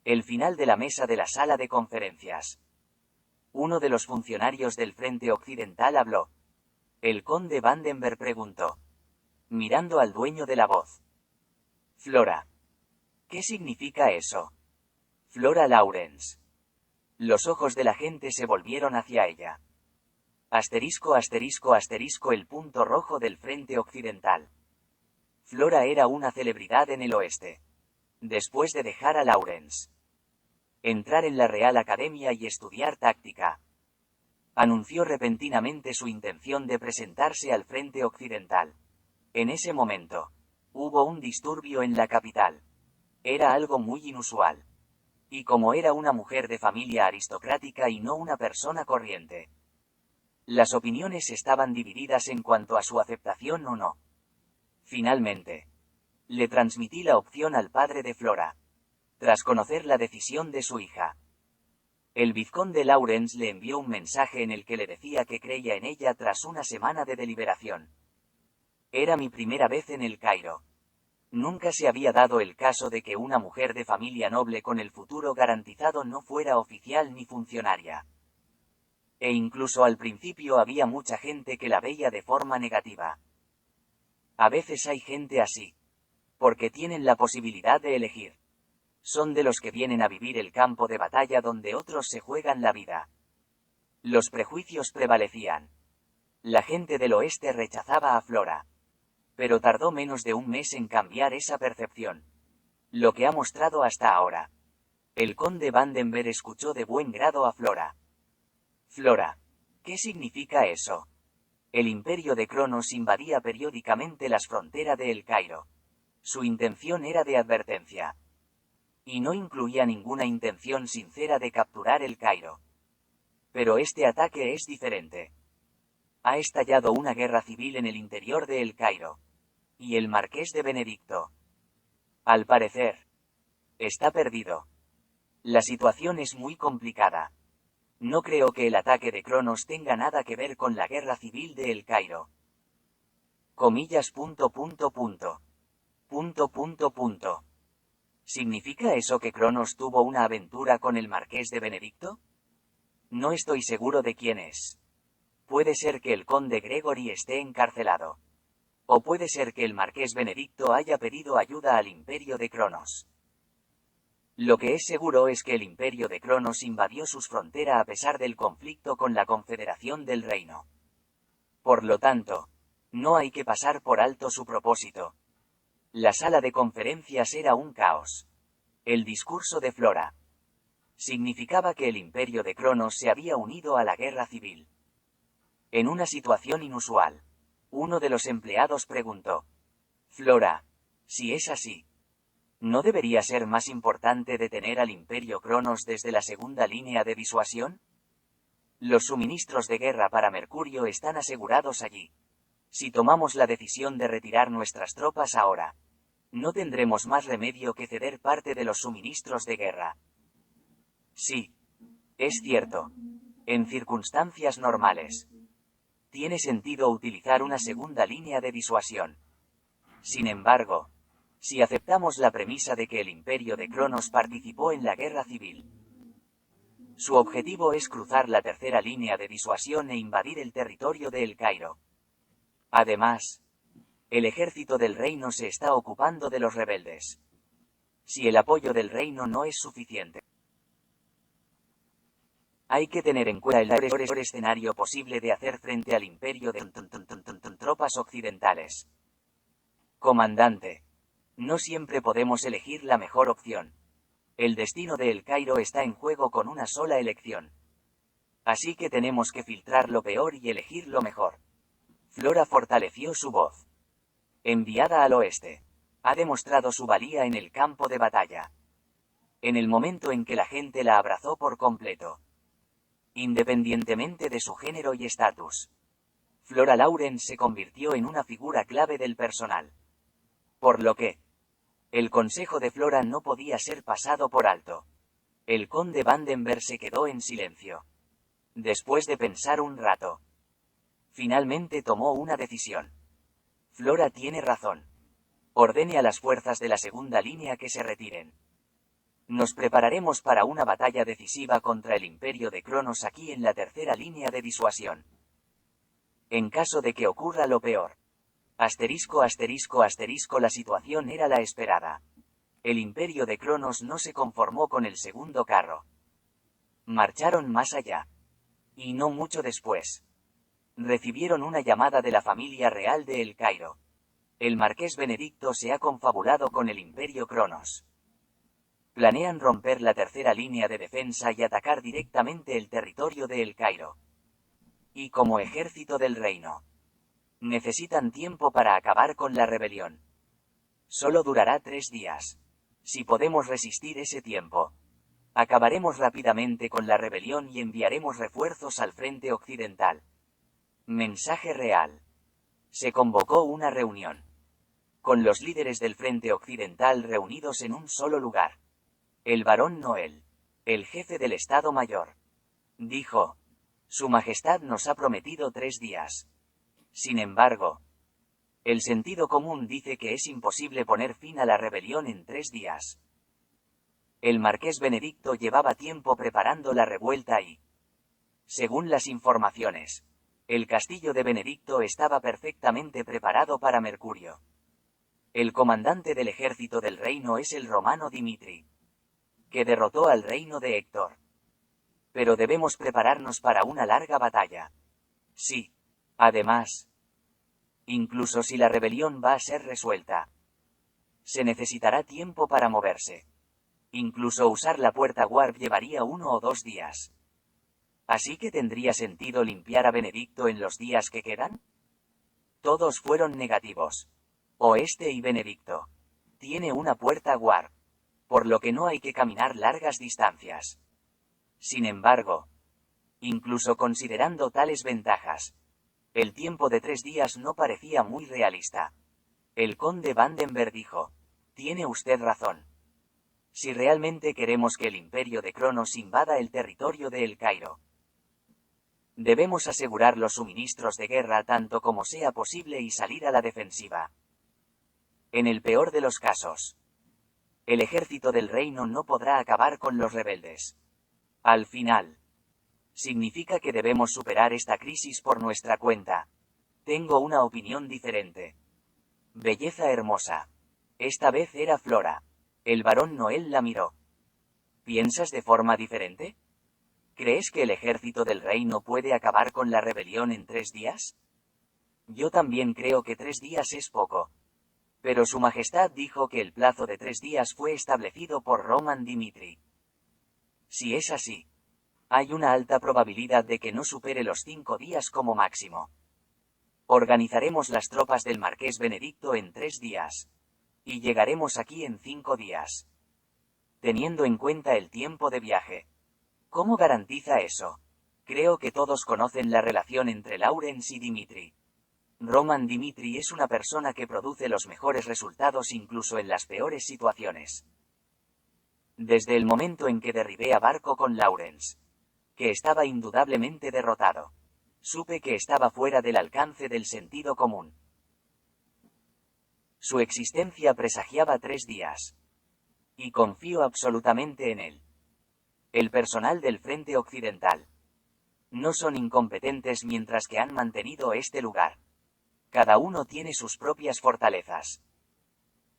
El final de la mesa de la sala de conferencias. Uno de los funcionarios del frente occidental habló. El conde Vandenberg preguntó, mirando al dueño de la voz: Flora. ¿Qué significa eso? Flora Lawrence. Los ojos de la gente se volvieron hacia ella. Asterisco asterisco asterisco el punto rojo del frente occidental. Flora era una celebridad en el oeste. Después de dejar a Lawrence, entrar en la Real Academia y estudiar táctica, anunció repentinamente su intención de presentarse al frente occidental. En ese momento, hubo un disturbio en la capital. Era algo muy inusual. Y como era una mujer de familia aristocrática y no una persona corriente, las opiniones estaban divididas en cuanto a su aceptación o no. Finalmente, le transmití la opción al padre de Flora, tras conocer la decisión de su hija. El vizconde Lawrence le envió un mensaje en el que le decía que creía en ella tras una semana de deliberación. Era mi primera vez en El Cairo. Nunca se había dado el caso de que una mujer de familia noble con el futuro garantizado no fuera oficial ni funcionaria. E incluso al principio había mucha gente que la veía de forma negativa. A veces hay gente así. Porque tienen la posibilidad de elegir. Son de los que vienen a vivir el campo de batalla donde otros se juegan la vida. Los prejuicios prevalecían. La gente del oeste rechazaba a Flora. Pero tardó menos de un mes en cambiar esa percepción. Lo que ha mostrado hasta ahora. El conde Vandenberg escuchó de buen grado a Flora. Flora. ¿Qué significa eso? El imperio de Cronos invadía periódicamente las fronteras de El Cairo. Su intención era de advertencia. Y no incluía ninguna intención sincera de capturar El Cairo. Pero este ataque es diferente. Ha estallado una guerra civil en el interior de El Cairo. Y el marqués de Benedicto, al parecer, está perdido. La situación es muy complicada. No creo que el ataque de Cronos tenga nada que ver con la guerra civil de El Cairo. Comillas. ¿Significa eso que Cronos tuvo una aventura con el marqués de Benedicto? No estoy seguro de quién es. Puede ser que el conde Gregory esté encarcelado. O puede ser que el marqués Benedicto haya pedido ayuda al imperio de Cronos. Lo que es seguro es que el imperio de Cronos invadió sus fronteras a pesar del conflicto con la Confederación del Reino. Por lo tanto, no hay que pasar por alto su propósito. La sala de conferencias era un caos. El discurso de Flora significaba que el imperio de Cronos se había unido a la guerra civil. En una situación inusual, uno de los empleados preguntó: Flora, si es así, ¿no debería ser más importante detener al imperio Cronos desde la segunda línea de disuasión? Los suministros de guerra para Mercurio están asegurados allí. Si tomamos la decisión de retirar nuestras tropas ahora, no tendremos más remedio que ceder parte de los suministros de guerra. Sí. Es cierto. En circunstancias normales, tiene sentido utilizar una segunda línea de disuasión. Sin embargo, Si aceptamos la premisa de que el imperio de Cronos participó en la guerra civil, su objetivo es cruzar la tercera línea de disuasión e invadir el territorio de El Cairo. Además, el ejército del reino se está ocupando de los rebeldes. Si el apoyo del reino no es suficiente, hay que tener en cuenta el peor escenario posible de hacer frente al imperio de tropas occidentales. Comandante, no siempre podemos elegir la mejor opción. El destino de El Cairo está en juego con una sola elección. Así que tenemos que filtrar lo peor y elegir lo mejor. Flora fortaleció su voz. Enviada al oeste, ha demostrado su valía en el campo de batalla. En el momento en que la gente la abrazó por completo, independientemente de su género y estatus, Flora Lawrence se convirtió en una figura clave del personal. Por lo que, el consejo de Flora no podía ser pasado por alto. El conde Vandenberg se quedó en silencio. Después de pensar un rato, finalmente tomó una decisión. Flora tiene razón. Ordene a las fuerzas de la segunda línea que se retiren. Nos prepararemos para una batalla decisiva contra el imperio de Cronos aquí en la tercera línea de disuasión. En caso de que ocurra lo peor. ******, la situación era la esperada. El imperio de Cronos no se conformó con el segundo carro. Marcharon más allá. Y no mucho después, recibieron una llamada de la familia real de El Cairo. El marqués Benedicto se ha confabulado con el imperio Cronos. Planean romper la tercera línea de defensa y atacar directamente el territorio de El Cairo. Y como ejército del reino, necesitan tiempo para acabar con la rebelión. Solo durará 3 días. Si podemos resistir ese tiempo, acabaremos rápidamente con la rebelión y enviaremos refuerzos al frente occidental. Mensaje real. Se convocó una reunión, con los líderes del frente occidental reunidos en un solo lugar. El barón Noel, el jefe del Estado Mayor, dijo: Su Majestad nos ha prometido 3 días. Sin embargo, el sentido común dice que es imposible poner fin a la rebelión en 3 días. El marqués Benedicto llevaba tiempo preparando la revuelta y, según las informaciones, el castillo de Benedicto estaba perfectamente preparado para Mercurio. El comandante del ejército del reino es el romano Dimitri, que derrotó al reino de Héctor. Pero debemos prepararnos para una larga batalla. Sí. Además, incluso si la rebelión va a ser resuelta, se necesitará tiempo para moverse. Incluso usar la puerta warp llevaría 1 o 2 días. ¿Así que tendría sentido limpiar a Benedicto en los días que quedan? Todos fueron negativos. Oeste y Benedicto tiene una puerta warp, por lo que no hay que caminar largas distancias. Sin embargo, incluso considerando tales ventajas, el tiempo de 3 días no parecía muy realista. El conde Vandenberg dijo: Tiene usted razón. Si realmente queremos que el imperio de Cronos invada el territorio de El Cairo, debemos asegurar los suministros de guerra tanto como sea posible y salir a la defensiva. En el peor de los casos, el ejército del reino no podrá acabar con los rebeldes. Al final, significa que debemos superar esta crisis por nuestra cuenta. Tengo una opinión diferente. Belleza hermosa. Esta vez era Flora. El barón Noel la miró. ¿Piensas de forma diferente? ¿Crees que el ejército del reino puede acabar con la rebelión en 3 días? Yo también creo que 3 días es poco. Pero su majestad dijo que el plazo de 3 días fue establecido por Roman Dimitri. Si es así, hay una alta probabilidad de que no supere los 5 días como máximo. Organizaremos las tropas del marqués Benedicto en 3 días. Y llegaremos aquí en 5 días. Teniendo en cuenta el tiempo de viaje. ¿Cómo garantiza eso? Creo que todos conocen la relación entre Lawrence y Dimitri. Roman Dimitri es una persona que produce los mejores resultados incluso en las peores situaciones. Desde el momento en que derribé a Barco con Lawrence, que estaba indudablemente derrotado, supe que estaba fuera del alcance del sentido común. Su existencia presagiaba 3 días. Y confío absolutamente en él. El personal del Frente Occidental. No son incompetentes mientras que han mantenido este lugar. Cada uno tiene sus propias fortalezas.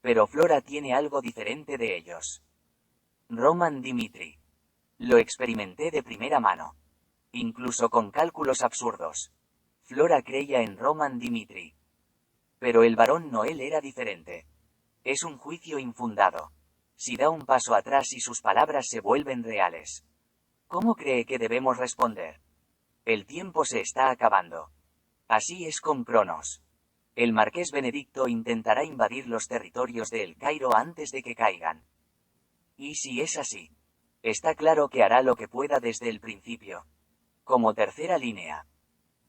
Pero Flora tiene algo diferente de ellos. Roman Dimitri. Lo experimenté de primera mano. Incluso con cálculos absurdos. Flora creía en Roman Dimitri. Pero el barón Noel era diferente. Es un juicio infundado. Si da un paso atrás y sus palabras se vuelven reales. ¿Cómo cree que debemos responder? El tiempo se está acabando. Así es con Cronos. El marqués Benedicto intentará invadir los territorios de El Cairo antes de que caigan. Y si es así, está claro que hará lo que pueda desde el principio. Como tercera línea.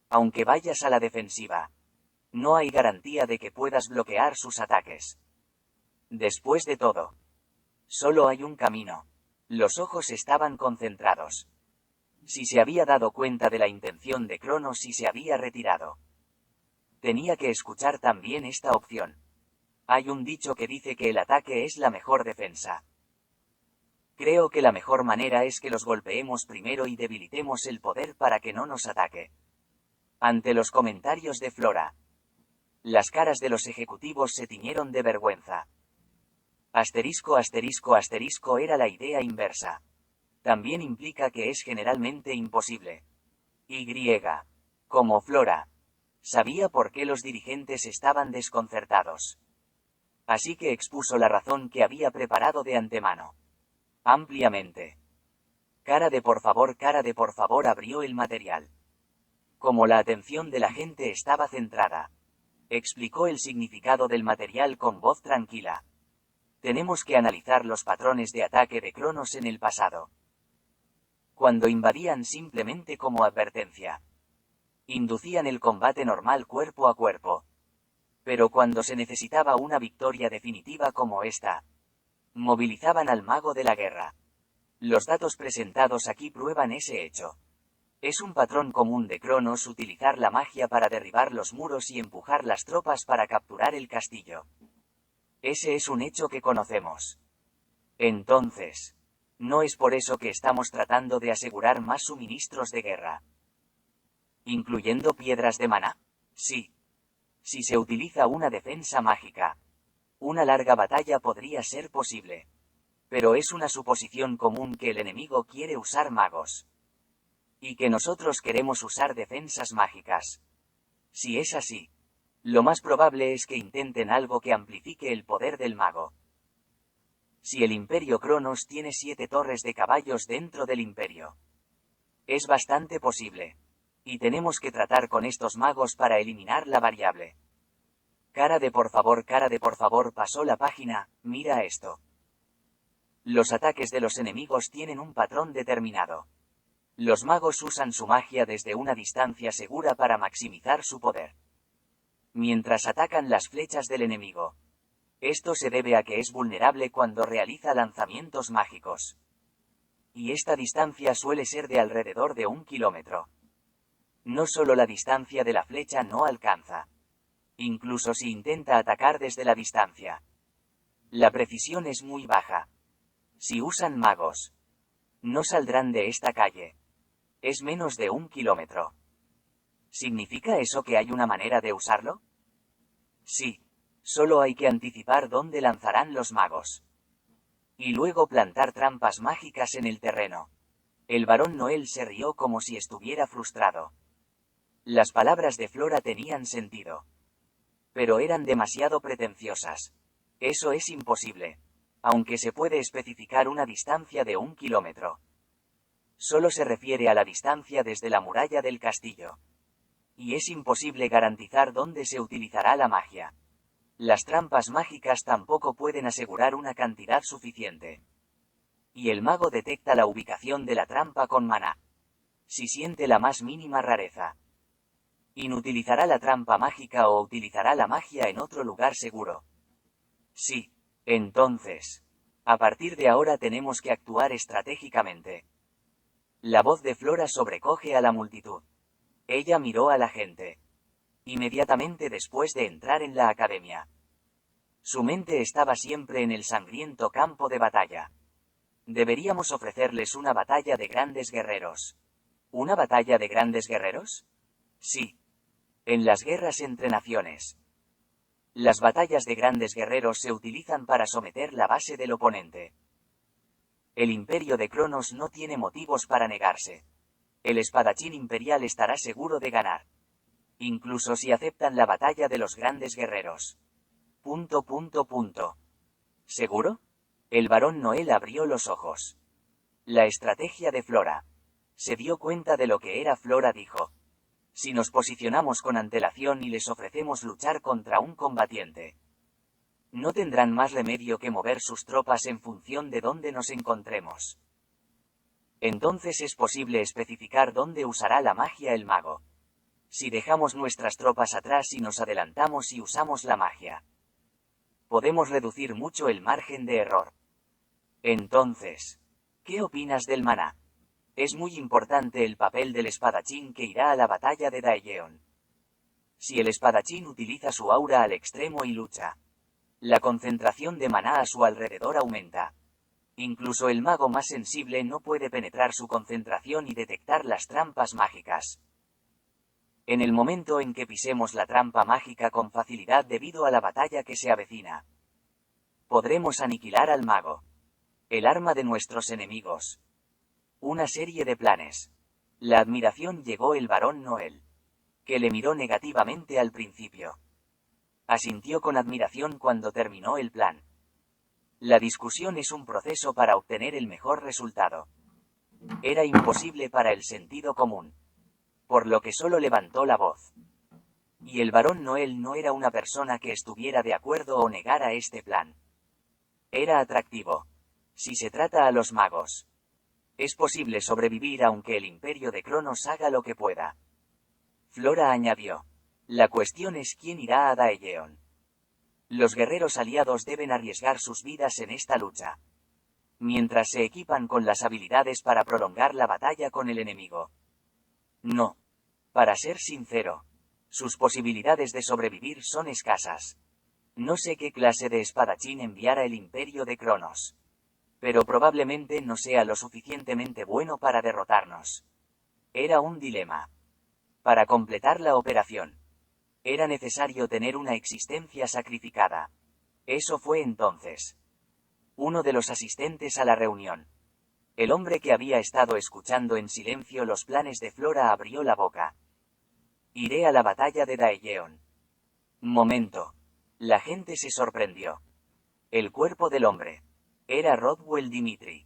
Aunque vayas a la defensiva, no hay garantía de que puedas bloquear sus ataques. Después de todo, solo hay un camino. Los ojos estaban concentrados. Si se había dado cuenta de la intención de Cronos y se había retirado. Tenía que escuchar también esta opción. Hay un dicho que dice que el ataque es la mejor defensa. Creo que la mejor manera es que los golpeemos primero y debilitemos el poder para que no nos ataque. Ante los comentarios de Flora, las caras de los ejecutivos se tiñeron de vergüenza. Asterisco asterisco asterisco era la idea inversa. También implica que es generalmente imposible. Y, como Flora, sabía por qué los dirigentes estaban desconcertados. Así que expuso la razón que había preparado de antemano. Ampliamente. Cara de por favor abrió el material. Como la atención de la gente estaba centrada, explicó el significado del material con voz tranquila. Tenemos que analizar los patrones de ataque de Cronos en el pasado. Cuando invadían simplemente como advertencia. Inducían el combate normal cuerpo a cuerpo. Pero cuando se necesitaba una victoria definitiva como esta, movilizaban al mago de la guerra. Los datos presentados aquí prueban ese hecho. Es un patrón común de Cronos utilizar la magia para derribar los muros y empujar las tropas para capturar el castillo. Ese es un hecho que conocemos. Entonces, ¿no es por eso que estamos tratando de asegurar más suministros de guerra? ¿Incluyendo piedras de maná? Sí. Si se utiliza una defensa mágica, una larga batalla podría ser posible. Pero es una suposición común que el enemigo quiere usar magos. Y que nosotros queremos usar defensas mágicas. Si es así, lo más probable es que intenten algo que amplifique el poder del mago. Si el Imperio Cronos tiene 7 torres de caballos dentro del Imperio, es bastante posible. Y tenemos que tratar con estos magos para eliminar la variable. Cara de por favor, pasó la página, mira esto. Los ataques de los enemigos tienen un patrón determinado. Los magos usan su magia desde una distancia segura para maximizar su poder. Mientras atacan las flechas del enemigo. Esto se debe a que es vulnerable cuando realiza lanzamientos mágicos. Y esta distancia suele ser de alrededor de 1 kilómetro. No solo la distancia de la flecha no alcanza. Incluso si intenta atacar desde la distancia. La precisión es muy baja. Si usan magos, no saldrán de esta calle. Es menos de 1 kilómetro. ¿Significa eso que hay una manera de usarlo? Sí. Solo hay que anticipar dónde lanzarán los magos. Y luego plantar trampas mágicas en el terreno. El barón Noel se rió como si estuviera frustrado. Las palabras de Flora tenían sentido. Pero eran demasiado pretenciosas. Eso es imposible. Aunque se puede especificar una distancia de 1 kilómetro. Solo se refiere a la distancia desde la muralla del castillo. Y es imposible garantizar dónde se utilizará la magia. Las trampas mágicas tampoco pueden asegurar una cantidad suficiente. Y el mago detecta la ubicación de la trampa con maná. Si siente la más mínima rareza. Inutilizará la trampa mágica o utilizará la magia en otro lugar seguro. Sí. Entonces, a partir de ahora tenemos que actuar estratégicamente. La voz de Flora sobrecoge a la multitud. Ella miró a la gente. Inmediatamente después de entrar en la academia. Su mente estaba siempre en el sangriento campo de batalla. Deberíamos ofrecerles una batalla de grandes guerreros. ¿Una batalla de grandes guerreros? Sí. En las guerras entre naciones. Las batallas de grandes guerreros se utilizan para someter la base del oponente. El imperio de Cronos no tiene motivos para negarse. El espadachín imperial estará seguro de ganar. Incluso si aceptan la batalla de los grandes guerreros. ¿Seguro? El barón Noel abrió los ojos. La estrategia de Flora. Se dio cuenta de lo que era Flora dijo. Si nos posicionamos con antelación y les ofrecemos luchar contra un combatiente, no tendrán más remedio que mover sus tropas en función de dónde nos encontremos. Entonces es posible especificar dónde usará la magia el mago. Si dejamos nuestras tropas atrás y nos adelantamos y usamos la magia, podemos reducir mucho el margen de error. Entonces, ¿qué opinas del maná? Es muy importante el papel del espadachín que irá a la batalla de Daejeon. Si el espadachín utiliza su aura al extremo y lucha, la concentración de maná a su alrededor aumenta. Incluso el mago más sensible no puede penetrar su concentración y detectar las trampas mágicas. En el momento en que pisemos la trampa mágica con facilidad debido a la batalla que se avecina, podremos aniquilar al mago, el arma de nuestros enemigos. Una serie de planes. La admiración llegó el barón Noel, que le miró negativamente al principio. Asintió con admiración cuando terminó el plan. La discusión es un proceso para obtener el mejor resultado. Era imposible para el sentido común, por lo que solo levantó la voz. Y el barón Noel no era una persona que estuviera de acuerdo o negara este plan. Era atractivo. Si se trata a los magos, es posible sobrevivir aunque el imperio de Cronos haga lo que pueda. Flora añadió. La cuestión es quién irá a Daejeon. Los guerreros aliados deben arriesgar sus vidas en esta lucha, mientras se equipan con las habilidades para prolongar la batalla con el enemigo. No. Para ser sincero, sus posibilidades de sobrevivir son escasas. No sé qué clase de espadachín enviara el imperio de Cronos, pero probablemente no sea lo suficientemente bueno para derrotarnos. Era un dilema. Para completar la operación, era necesario tener una existencia sacrificada. Eso fue entonces. Uno de los asistentes a la reunión, el hombre que había estado escuchando en silencio los planes de Flora, abrió la boca. Iré a la batalla de Daejeon. Momento. La gente se sorprendió. El cuerpo del hombre. Era Rodwell Dimitri.